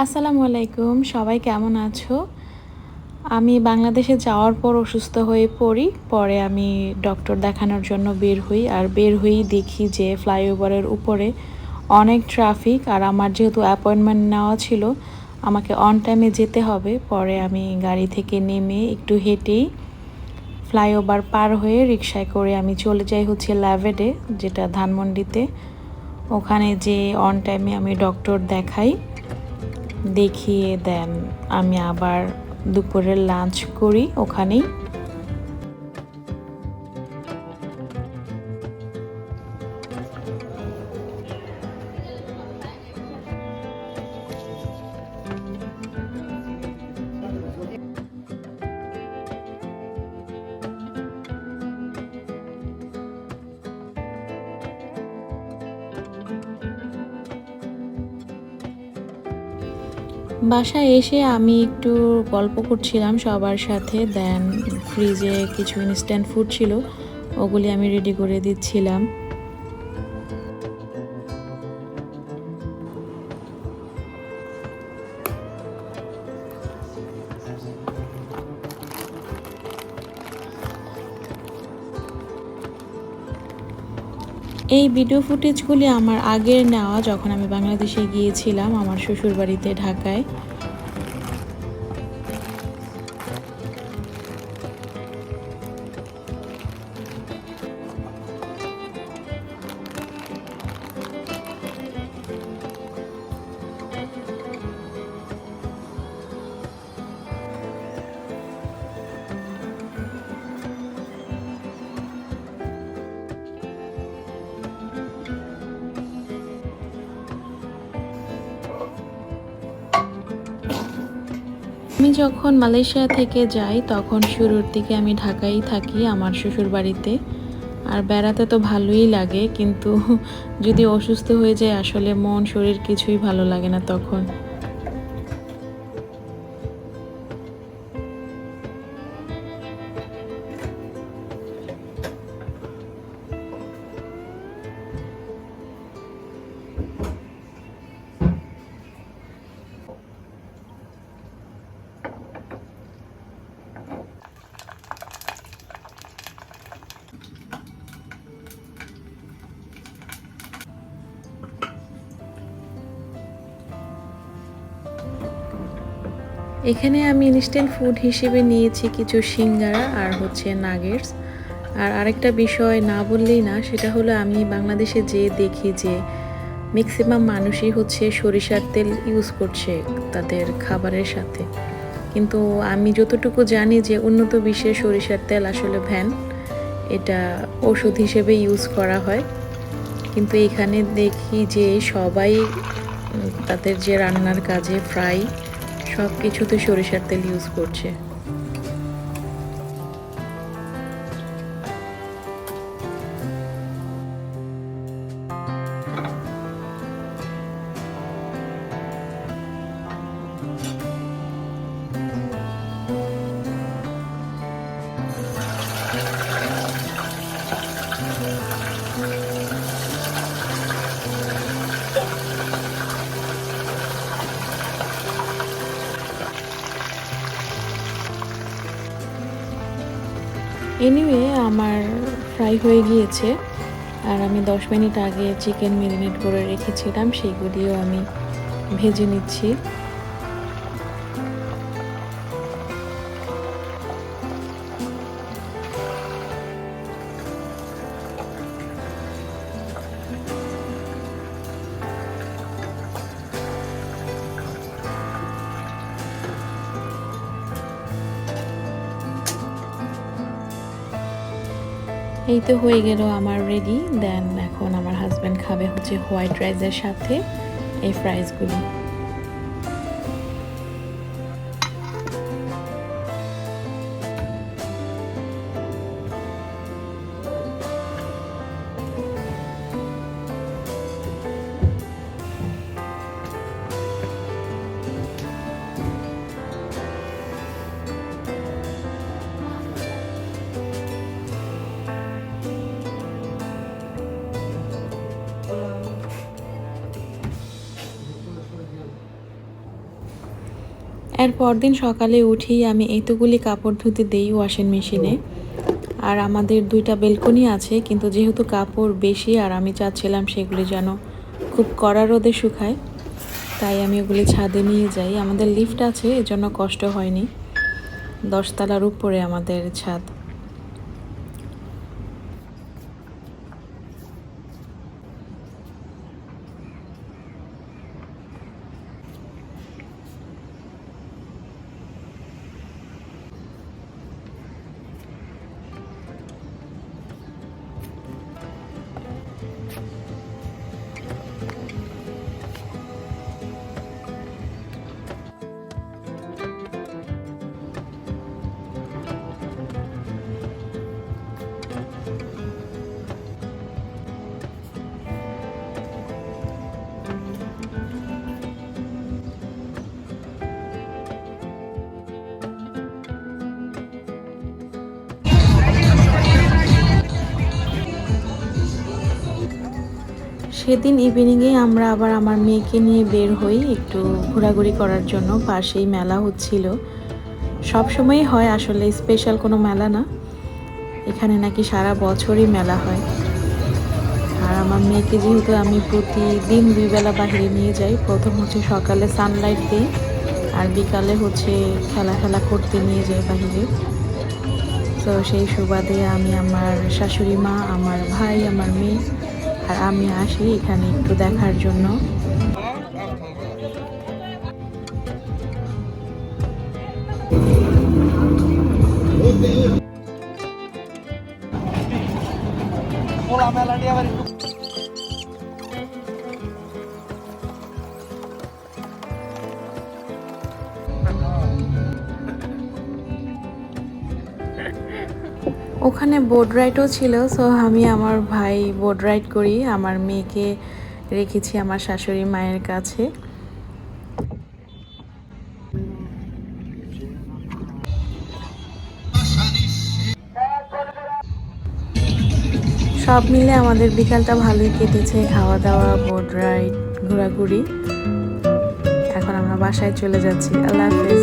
আসসালামু আলাইকুম, সবাই কেমন আছো? আমি বাংলাদেশে যাওয়ার পর অসুস্থ হয়ে পড়ি। পরে আমি ডক্টর দেখানোর জন্য বের হই। আর বের হয়েই দেখি যে ফ্লাইওভারের উপরে অনেক ট্রাফিক। আর আমার যেহেতু অ্যাপয়েন্টমেন্ট নেওয়া ছিল, আমাকে অন টাইমে যেতে হবে। পরে আমি গাড়ি থেকে নেমে একটু হেঁটেই ফ্লাইওভার পার হয়ে রিকশায় করে আমি চলে যাই হচ্ছে ল্যাভেডে, যেটা ধানমন্ডিতে। ওখানে যেয়ে অন টাইমে আমি ডক্টর দেখাই। দেখিয়ে দেন আমি আবার দুপুরের লাঞ্চ করি ওখানেই। বাসায় এসে আমি একটু গল্প করছিলাম সবার সাথে। দেন ফ্রিজে কিছু ইনস্ট্যান্ট ফুড ছিল, ওগুলি আমি রেডি করে দিচ্ছিলাম। এই ভিডিও ফুটেজগুলি আমার আগের নেওয়া, যখন আমি বাংলাদেশে গিয়েছিলাম আমার শ্বশুরবাড়িতে ঢাকায়। আমি যখন মালয়েশিয়া থেকে যাই তখন শুরুর দিকে আমি ঢাকায় থাকি আমার শ্বশুর বাড়িতে। আর বেড়াতে তো ভালোই লাগে, কিন্তু যদি অসুস্থ হয়ে যায় আসলে মন শরীর কিছুই ভালো লাগে না তখন। এখানে আমি ইনস্ট্যান্ট ফুড হিসেবে নিয়েছি কিছু সিঙ্গারা আর হচ্ছে নাগেটস। আর আরেকটা বিষয় না বললেই না, সেটা হলো আমি বাংলাদেশে যেয়ে দেখি যে ম্যাক্সিমাম মানুষই হচ্ছে সরিষার তেল ইউজ করছে তাদের খাবারের সাথে। কিন্তু আমি যতটুকু জানি যে উন্নত বিশ্বে সরিষার তেল আসলে ভ্যান, এটা ওষুধ হিসেবে ইউজ করা হয়। কিন্তু এখানে দেখি যে সবাই তাদের যে রান্নার কাজে ফ্রাই সব কিছুতে সরিষার তেল ইউজ করছে। এনিওয়ে আমার ফ্রাই হয়ে গিয়েছে। আর আমি 10 মিনিট আগে চিকেন ম্যারিনেট করে রেখেছিলাম, সেইগুলিও আমি ভেজে নিচ্ছি। এই তো হয়ে গেল আমার রেডি। দেন এখন আমার হাজব্যান্ড খাবে হচ্ছে হোয়াইট রাইসের সাথে এই ফ্রাইসগুলি। এর পরদিন সকালে উঠেই আমি এতগুলি কাপড় ধুতে দেই ওয়াশিং মেশিনে। আর আমাদের 2টা বেলকনি আছে, কিন্তু যেহেতু কাপড় বেশি আর আমি চাচ্ছিলাম সেগুলি যেন খুব কড়া রোদে শুকায়, তাই আমি ওগুলি ছাদে নিয়ে যাই। আমাদের লিফট আছে, এজন্য কষ্ট হয়নি। 10 তলার উপরে আমাদের ছাদ। সেদিন ইভিনিংয়ে আমরা আবার আমার মেয়েকে নিয়ে বের হই একটু ঘোরাঘুরি করার জন্য। পাশেই মেলা হচ্ছিল, সবসময়ই হয় আসলে, স্পেশাল কোনো মেলা না। এখানে নাকি সারা বছরই মেলা হয়। আর আমার মেয়েকে যেহেতু আমি প্রতিদিন 2 বেলা বাইরে নিয়ে যাই, প্রথম হচ্ছে সকালে সানলাইট দিই আর বিকালে হচ্ছে খেলা করতে নিয়ে যাই বাইরে। তো সেই সুবাদে আমি আমার শাশুড়ি মা, আমার ভাই, আমার মেয়ে আর আমি আসি এখানে একটু দেখার জন্য। ওখানে বোট রাইডও ছিল, সো আমি আমার ভাই বোট রাইড করি। আমার মেয়েকে রেখেছি আমার শাশুড়ি মায়ের কাছে। সব মিলে আমাদের বিকালটা ভালোই কেটেছে, খাওয়া দাওয়া, বোট রাইড, ঘোরাঘুরি। এখন আমরা বাসায় চলে যাচ্ছি। আল্লাহ হাফেজ।